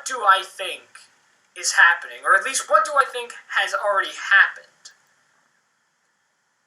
what do I think is happening? Or at least, what do I think has already happened?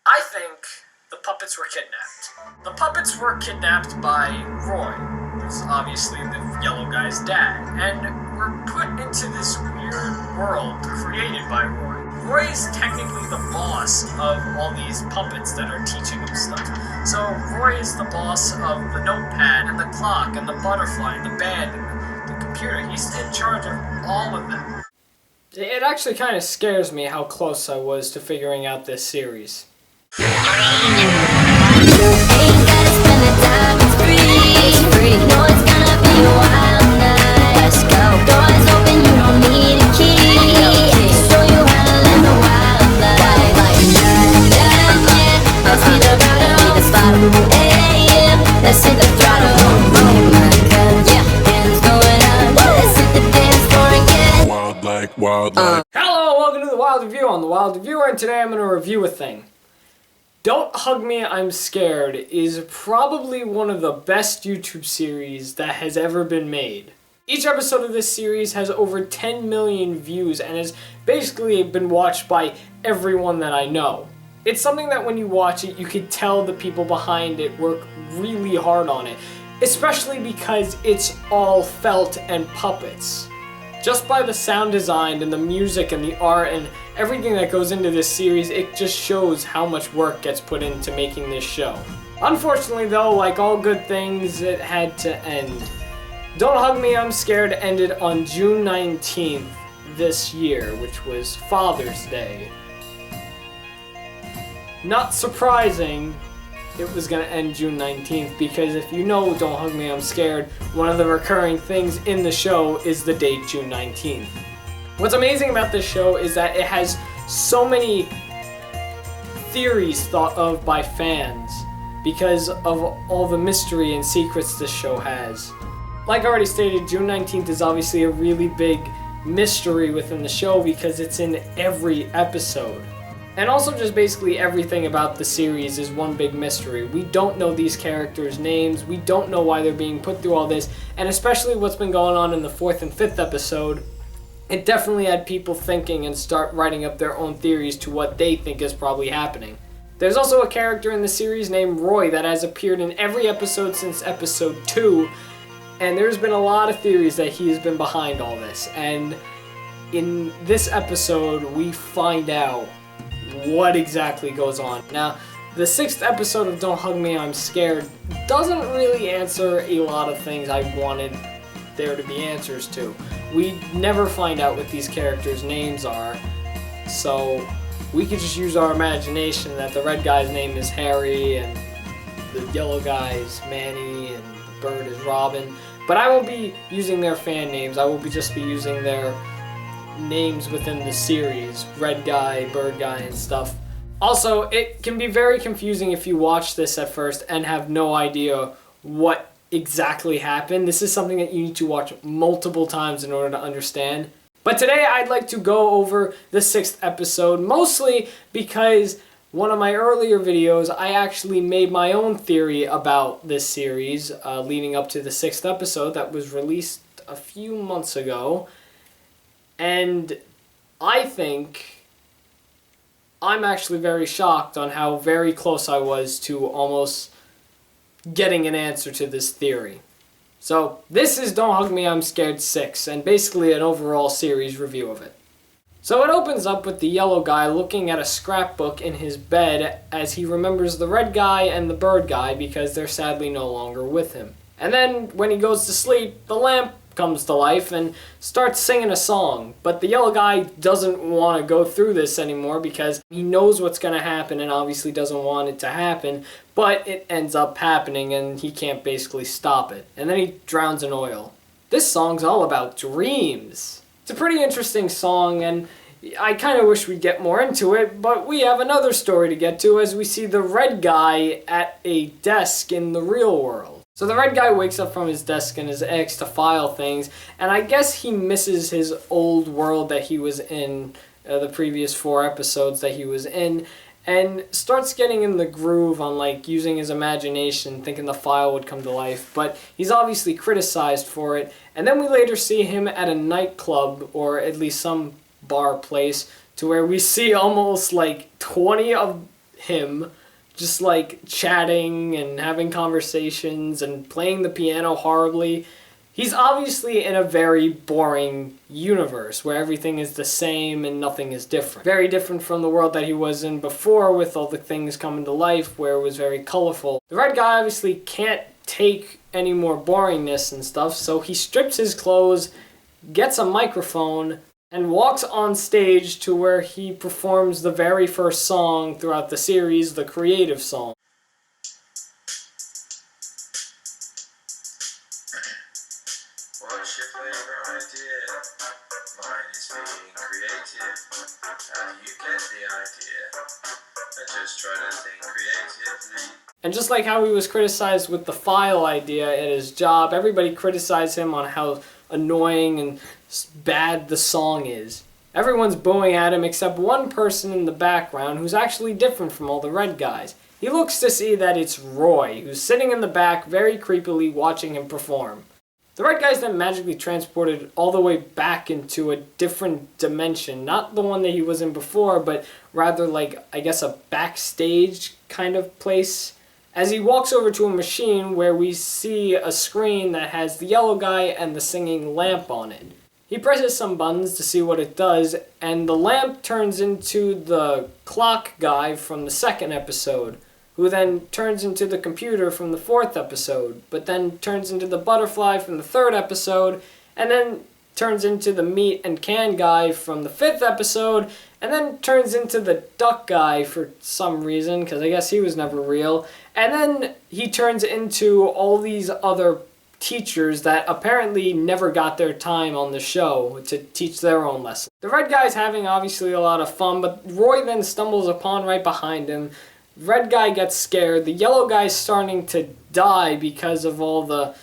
I think the puppets were kidnapped. The puppets were kidnapped by Roy, who's obviously the yellow guy's dad, and were put into this weird world created by Roy. Roy is technically the boss of all these puppets that are teaching him stuff. So Roy is the boss of the notepad and the clock and the butterfly and the band and the computer. He's in charge of all of them. It actually kind of scares me how close I was to figuring out this series. Hello, welcome to the Wild Review on the Wild Reviewer, and today I'm going to review a thing. Don't Hug Me, I'm Scared is probably one of the best YouTube series that has ever been made. Each episode of this series has over 10 million views and has basically been watched by everyone that I know. It's something that when you watch it, you could tell the people behind it work really hard on it, especially because it's all felt and puppets. Just by the sound design and the music and the art and everything that goes into this series, it just shows how much work gets put into making this show. Unfortunately though, like all good things, it had to end. Don't Hug Me, I'm Scared ended on June 19th this year, which was Father's Day. Not surprising it was going to end June 19th, because if you know Don't Hug Me, I'm Scared, one of the recurring things in the show is the date June 19th. What's amazing about this show is that it has so many theories thought of by fans because of all the mystery and secrets this show has. Like I already stated, June 19th is obviously a really big mystery within the show because it's in every episode. And also just basically everything about the series is one big mystery. We don't know these characters' names, we don't know why they're being put through all this, and especially what's been going on in the 4th and 5th episode, it definitely had people thinking and start writing up their own theories to what they think is probably happening. There's also a character in the series named Roy that has appeared in every episode since episode 2, and there's been a lot of theories that he has been behind all this, and in this episode we find out what exactly goes on. Now, the 6th episode of Don't Hug Me, I'm Scared doesn't really answer a lot of things I wanted there to be answers to. We never find out what these characters' names are, so we could just use our imagination that the red guy's name is Harry, and the yellow guy is Manny, and the bird is Robin. But I won't be using their fan names, I will just be using their names within the series, red guy, bird guy, and stuff. Also, it can be very confusing if you watch this at first and have no idea what exactly happened. This is something that you need to watch multiple times in order to understand. But today I'd like to go over the 6th episode, mostly because one of my earlier videos I actually made my own theory about this series leading up to the 6th episode that was released a few months ago. And I think I'm actually very shocked on how very close I was to almost getting an answer to this theory. So this is Don't Hug Me, I'm Scared 6, and basically an overall series review of it. So it opens up with the yellow guy looking at a scrapbook in his bed as he remembers the red guy and the bird guy because they're sadly no longer with him. And then when he goes to sleep, the lamp comes to life and starts singing a song, but the yellow guy doesn't want to go through this anymore because he knows what's going to happen and obviously doesn't want it to happen, but it ends up happening and he can't basically stop it, and then he drowns in oil. This song's all about dreams. It's a pretty interesting song, and I kind of wish we'd get more into it, but we have another story to get to as we see the red guy at a desk in the real world. So the red guy wakes up from his desk and is asked to file things, and I guess he misses his old world that he was in, the previous 4 episodes that he was in, and starts getting in the groove on like using his imagination, thinking the file would come to life, but he's obviously criticized for it. And then we later see him at a nightclub, or at least some bar place, to where we see almost like 20 of him just like chatting and having conversations and playing the piano horribly. He's obviously in a very boring universe where everything is the same and nothing is different. Very different from the world that he was in before, with all the things coming to life, where it was very colorful. The red guy obviously can't take any more boringness and stuff, so he strips his clothes, gets a microphone, and walks on stage to where he performs the very first song throughout the series, the creative song. What's your favorite idea? Mine is being creative. How do you get the idea? I just try to think creatively. And just like how he was criticized with the file idea at his job, everybody criticized him on how annoying and bad the song is. Everyone's booing at him except one person in the background who's actually different from all the red guys. He looks to see that it's Roy, who's sitting in the back very creepily watching him perform. The red guy's then magically transported all the way back into a different dimension. Not the one that he was in before, but rather like, I guess, a backstage kind of place. As he walks over to a machine where we see a screen that has the yellow guy and the singing lamp on it. He presses some buttons to see what it does, and the lamp turns into the clock guy from the second episode, who then turns into the computer from the fourth episode, but then turns into the butterfly from the third episode, and then turns into the meat and can guy from the fifth episode, and then turns into the duck guy for some reason, because I guess he was never real, and then he turns into all these other teachers that apparently never got their time on the show to teach their own lesson. The red guy's having obviously a lot of fun, but Roy then stumbles upon right behind him. Red guy gets scared. The yellow guy's starting to die because of all the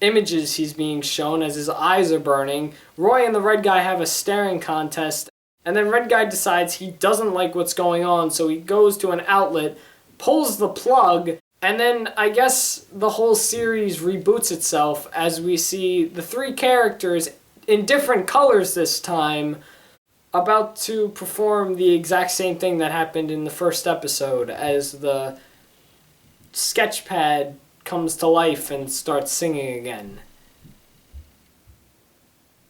images he's being shown as his eyes are burning. Roy and the red guy have a staring contest, and then red guy decides he doesn't like what's going on, so he goes to an outlet, pulls the plug, and then I guess the whole series reboots itself as we see the three characters in different colors this time about to perform the exact same thing that happened in the first episode as the sketchpad comes to life and starts singing again.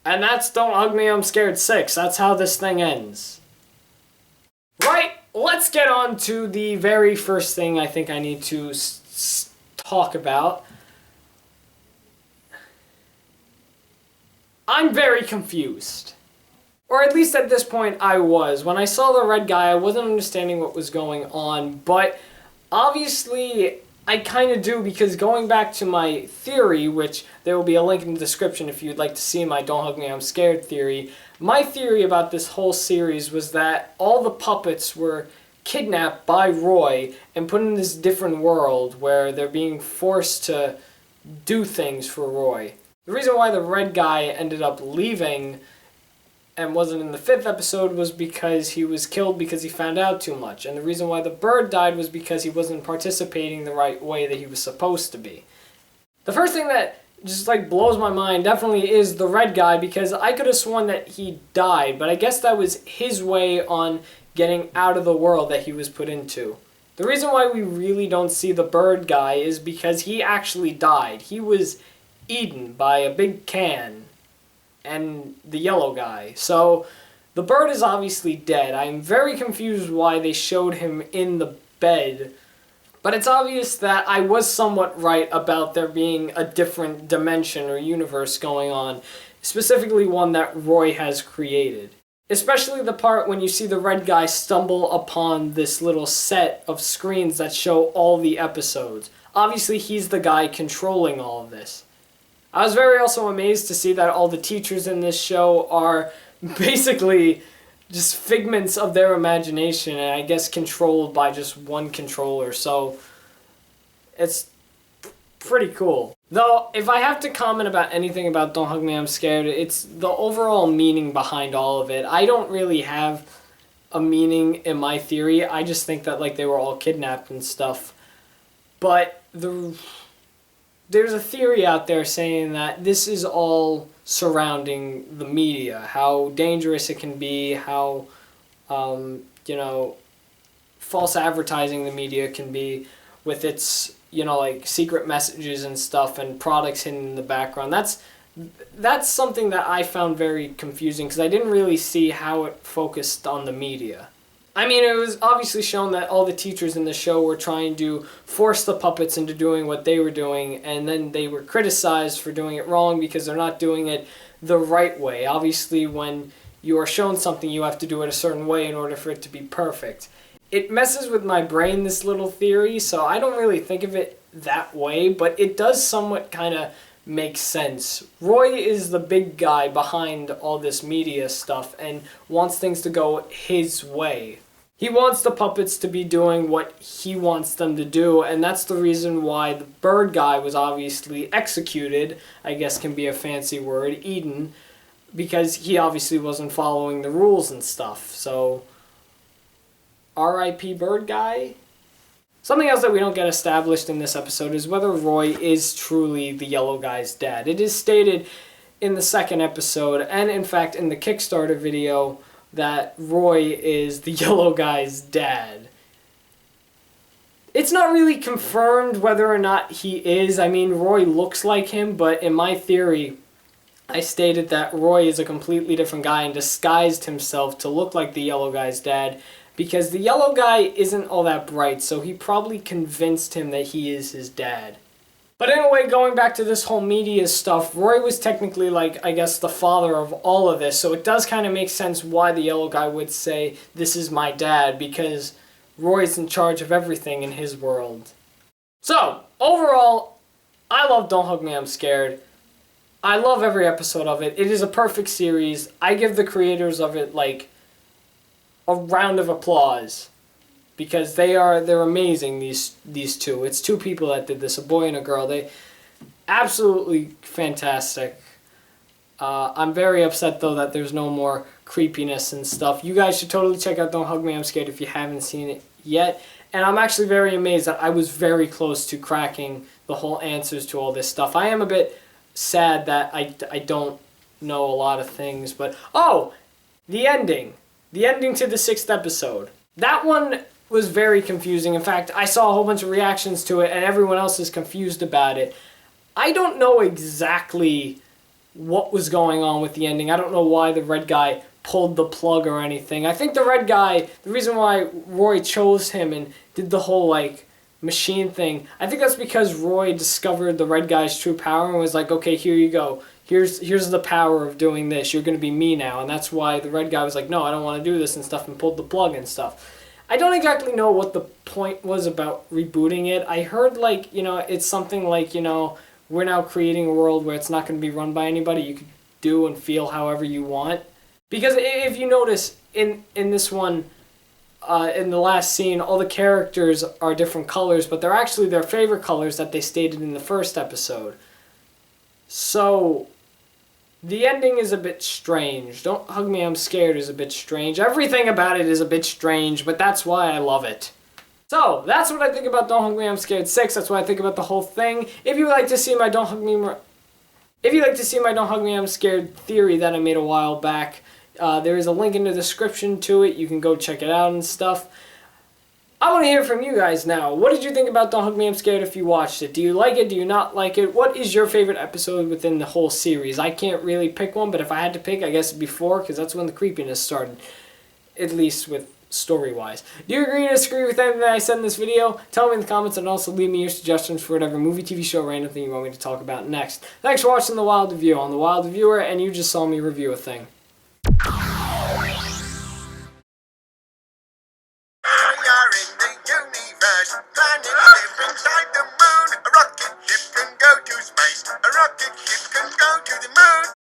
And that's Don't Hug Me, I'm Scared 6. That's how this thing ends. Right, let's get on to the very first thing I think I need to talk about. I'm very confused. Or at least at this point I was. When I saw the red guy, I wasn't understanding what was going on, but obviously I kind of do, because going back to my theory, which there will be a link in the description if you'd like to see my Don't Hug Me, I'm Scared theory. My theory about this whole series was that all the puppets were kidnapped by Roy and put in this different world where they're being forced to do things for Roy. The reason why the red guy ended up leaving and wasn't in the fifth episode was because he was killed because he found out too much. And the reason why the bird died was because he wasn't participating the right way that he was supposed to be. The first thing that just like blows my mind definitely is the red guy, because I could have sworn that he died, but I guess that was his way on getting out of the world that he was put into. The reason why we really don't see the bird guy is because he actually died. He was eaten by a big can and the yellow guy. So the bird is obviously dead. I'm very confused why they showed him in the bed, but it's obvious that I was somewhat right about there being a different dimension or universe going on, specifically one that Roy has created. Especially the part when you see the red guy stumble upon this little set of screens that show all the episodes. Obviously he's the guy controlling all of this. I was very also amazed to see that all the teachers in this show are basically just figments of their imagination, and I guess controlled by just one controller, so it's pretty cool. Though, if I have to comment about anything about Don't Hug Me, I'm Scared, it's the overall meaning behind all of it. I don't really have a meaning in my theory. I just think that like they were all kidnapped and stuff. But there's a theory out there saying that this is all surrounding the media, how dangerous it can be, how false advertising the media can be with its like secret messages and stuff and products hidden in the background. That's something that I found very confusing because I didn't really see how it focused on the media. I mean, it was obviously shown that all the teachers in the show were trying to force the puppets into doing what they were doing, and then they were criticized for doing it wrong because they're not doing it the right way. Obviously, when you are shown something, you have to do it a certain way in order for it to be perfect. It messes with my brain, this little theory, so I don't really think of it that way, but it does somewhat kind of make sense. Roy is the big guy behind all this media stuff and wants things to go his way. He wants the puppets to be doing what he wants them to do, and that's the reason why the bird guy was obviously executed, I guess can be a fancy word, Eden, because he obviously wasn't following the rules and stuff. So, R.I.P. bird guy? Something else that we don't get established in this episode is whether Roy is truly the yellow guy's dad. It is stated in the second episode, and in fact in the Kickstarter video, that Roy is the yellow guy's dad. It's not really confirmed whether or not he is. I mean, Roy looks like him, but in my theory, I stated that Roy is a completely different guy and disguised himself to look like the yellow guy's dad, because the yellow guy isn't all that bright, so he probably convinced him that he is his dad. But anyway, going back to this whole media stuff, Roy was technically, like, I guess the father of all of this, so it does kind of make sense why the yellow guy would say, "This is my dad," because Roy's in charge of everything in his world. So, overall, I love Don't Hug Me, I'm Scared. I love every episode of it. It is a perfect series. I give the creators of it, like, a round of applause, because they're amazing, these two. It's two people that did this, a boy and a girl. They absolutely fantastic. I'm very upset though that there's no more creepiness and stuff. You guys should totally check out Don't Hug Me, I'm Scared if you haven't seen it yet. And I'm actually very amazed that I was very close to cracking the whole answers to all this stuff. I am a bit sad that I don't know a lot of things, but the ending. The ending to the 6th episode. That one was very confusing. In fact, I saw a whole bunch of reactions to it and everyone else is confused about it. I don't know exactly what was going on with the ending. I don't know why the red guy pulled the plug or anything. I think the red guy, the reason why Roy chose him and did the whole, like, machine thing, I think that's because Roy discovered the red guy's true power and was like, okay, here you go. Here's the power of doing this. You're going to be me now. And that's why the red guy was like, no, I don't want to do this and stuff, and pulled the plug and stuff. I don't exactly know what the point was about rebooting it. I heard, like, it's something like, we're now creating a world where it's not going to be run by anybody. You could do and feel however you want. Because if you notice, in this one, in the last scene, all the characters are different colors, but they're actually their favorite colors that they stated in the first episode. So, the ending is a bit strange. Don't Hug Me, I'm Scared is a bit strange. Everything about it is a bit strange, but that's why I love it. So, that's what I think about Don't Hug Me, I'm Scared 6. That's what I think about the whole thing. If you'd like to see my Don't Hug Me, I'm Scared theory that I made a while back, there is a link in the description to it. You can go check it out and stuff. I want to hear from you guys now. What did you think about Don't Hug Me, I'm Scared if you watched it? Do you like it? Do you not like it? What is your favorite episode within the whole series? I can't really pick one, but if I had to pick, I guess it'd be 4, because that's when the creepiness started. At least with story-wise. Do you agree or disagree with anything that I said in this video? Tell me in the comments, and also leave me your suggestions for whatever movie, TV show, random thing you want me to talk about next. Thanks for watching The Wild Review. I'm The Wild Reviewer, and you just saw me review a thing. Planet live inside the moon. A rocket ship can go to space. A rocket ship can go to the moon.